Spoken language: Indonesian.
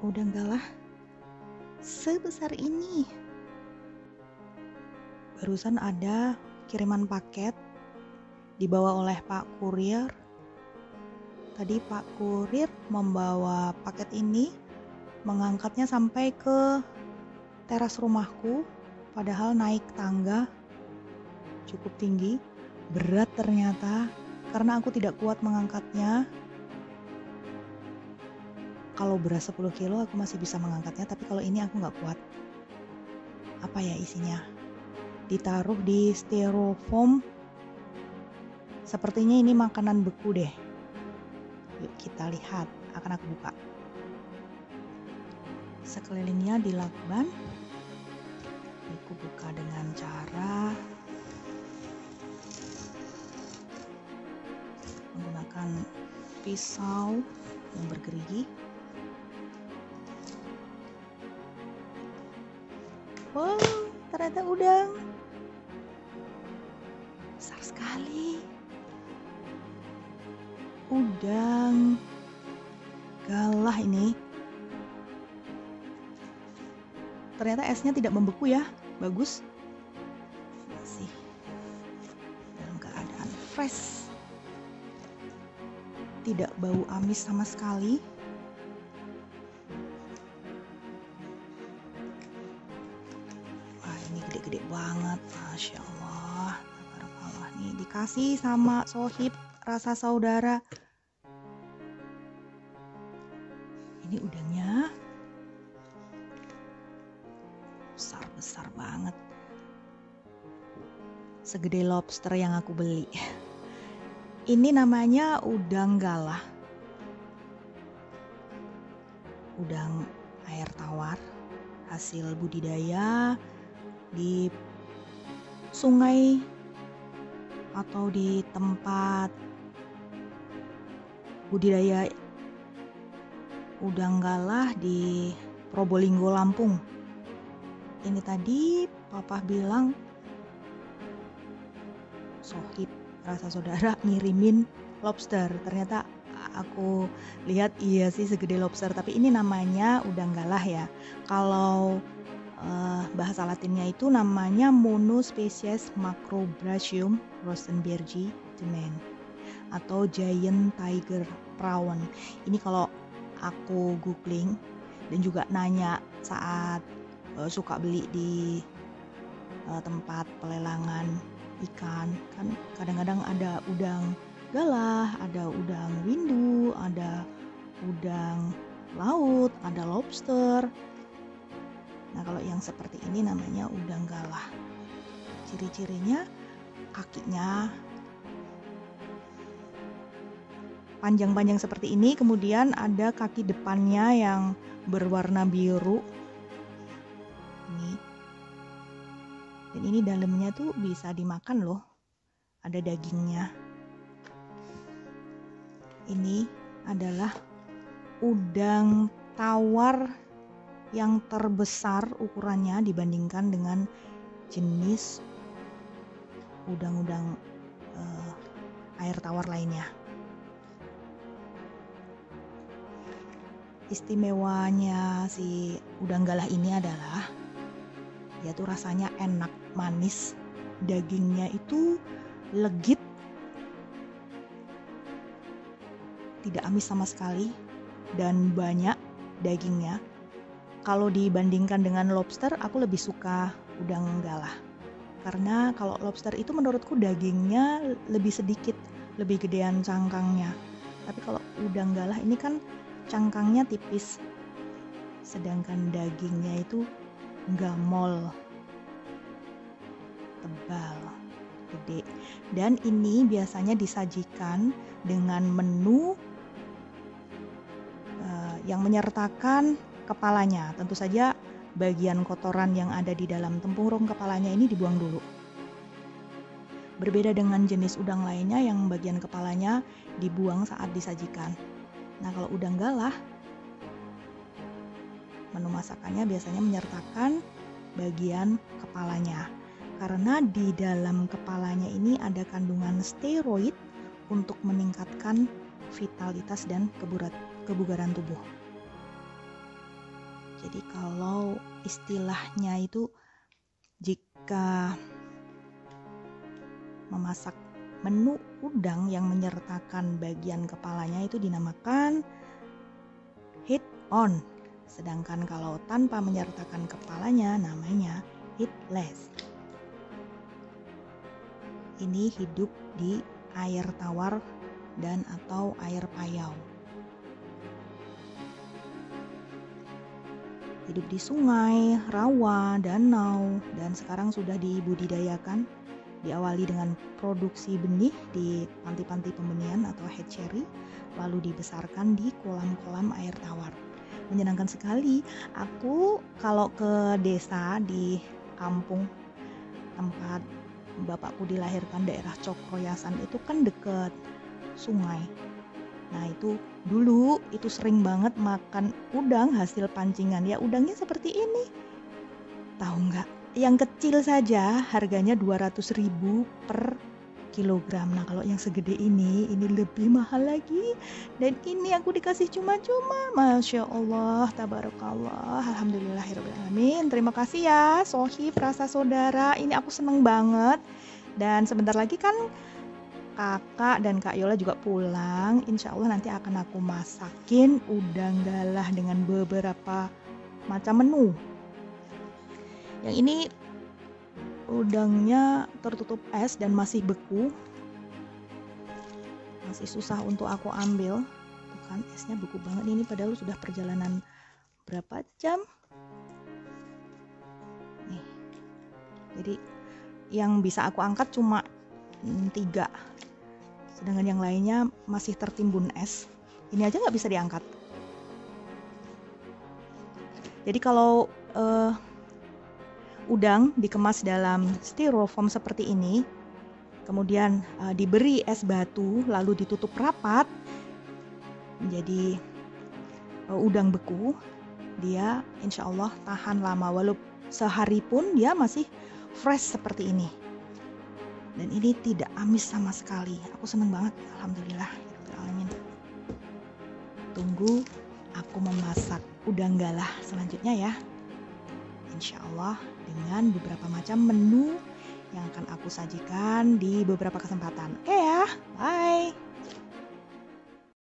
Udang galah sebesar ini. Barusan ada kiriman paket dibawa oleh Pak Kurir. Tadi Pak Kurir membawa paket ini, mengangkatnya sampai ke teras rumahku, padahal naik tangga cukup tinggi, berat ternyata, karena aku tidak kuat mengangkatnya. Kalau beras 10 kilo aku masih bisa mengangkatnya, tapi kalau ini aku nggak kuat. Apa ya isinya? Ditaruh di styrofoam. Sepertinya ini makanan beku deh. Yuk kita lihat, akan aku buka. Sekelilingnya dilakban. Aku buka dengan cara menggunakan pisau yang bergerigi. Wow, ternyata udang. Besar sekali. Udang galah ini. Ternyata esnya tidak membeku ya. Bagus. Masih dalam keadaan fresh. Tidak bau amis sama sekali. Wah, ini gede-gede banget. Masya Allah. Tabarakallah. Nih dikasih sama Sohib rasa saudara. Ini udangnya besar banget, segede lobster yang aku beli. Ini namanya udang galah, udang air tawar, hasil budidaya di sungai atau di tempat budidaya udang galah di Probolinggo, Lampung. Ini tadi papa bilang Sohib rasa saudara ngirimin lobster. Ternyata aku lihat iya sih segede lobster, tapi ini namanya udang galah ya. Kalau bahasa latinnya itu namanya Monospecies Macrobrachium rosenbergi temen atau giant tiger prawn. Ini kalau aku googling dan juga nanya saat suka beli di tempat pelelangan ikan, kan kadang-kadang ada udang galah, ada udang windu, ada udang laut, ada lobster. Nah kalau yang seperti ini namanya udang galah. Ciri-cirinya kakinya panjang-panjang seperti ini, kemudian ada kaki depannya yang berwarna biru. Dan ini dalamnya tuh bisa dimakan loh, ada dagingnya. Ini adalah udang tawar yang terbesar ukurannya dibandingkan dengan jenis udang-udang air tawar lainnya. Istimewanya si udang galah ini adalah yaitu rasanya enak, manis, dagingnya itu legit, tidak amis sama sekali, dan banyak dagingnya. Kalau dibandingkan dengan lobster, aku lebih suka udang galah. Karena kalau lobster itu menurutku dagingnya lebih sedikit, lebih gedean cangkangnya. Tapi kalau udang galah ini kan cangkangnya tipis, sedangkan dagingnya itu gamol, tebal, gede. Dan ini biasanya disajikan dengan menu yang menyertakan kepalanya. Tentu saja bagian kotoran yang ada di dalam tempurung kepalanya ini dibuang dulu. Berbeda dengan jenis udang lainnya yang bagian kepalanya dibuang saat disajikan. Nah kalau udang galah, menu masakannya biasanya menyertakan bagian kepalanya. Karena di dalam kepalanya ini ada kandungan steroid untuk meningkatkan vitalitas dan kebugaran tubuh. Jadi kalau istilahnya itu, jika memasak menu udang yang menyertakan bagian kepalanya itu dinamakan head on. Sedangkan kalau tanpa menyertakan kepalanya namanya headless. Ini hidup di air tawar dan atau air payau. Hidup di sungai, rawa, danau, dan sekarang sudah dibudidayakan. Diawali dengan produksi benih di panti-panti pembenihan atau hatchery, lalu dibesarkan di kolam-kolam air tawar. Menyenangkan sekali. Aku kalau ke desa di kampung tempat bapakku dilahirkan, daerah Cokroyasan itu kan deket sungai. Nah itu dulu itu sering banget makan udang hasil pancingan. Ya udangnya seperti ini. Tahu nggak? Yang kecil saja harganya 200.000 per kilogram. Nah kalau yang segede ini lebih mahal lagi. Dan ini aku dikasih cuma-cuma. Masya Allah, tabarakallah, alhamdulillahirrahmanirrahim. Terima kasih ya Sohib, rasa saudara. Ini aku seneng banget. Dan sebentar lagi kan kakak dan Kak Yola juga pulang. Insya Allah nanti akan aku masakin udang galah dengan beberapa macam menu. Yang ini udangnya tertutup es dan masih beku. Masih susah untuk aku ambil. Tuh kan esnya beku banget ini, padahal sudah perjalanan berapa jam. Nih. Jadi yang bisa aku angkat cuma 3. Sedangkan yang lainnya masih tertimbun es. Ini aja nggak bisa diangkat. Jadi kalau udang dikemas dalam styrofoam seperti ini, kemudian diberi es batu, lalu ditutup rapat, menjadi udang beku, dia insya Allah tahan lama, walaupun sehari pun dia masih fresh seperti ini. Dan ini tidak amis sama sekali. Aku seneng banget, alhamdulillah. Tunggu aku memasak udang galah selanjutnya ya. Insya Allah dengan beberapa macam menu yang akan aku sajikan di beberapa kesempatan. Oke ya, bye.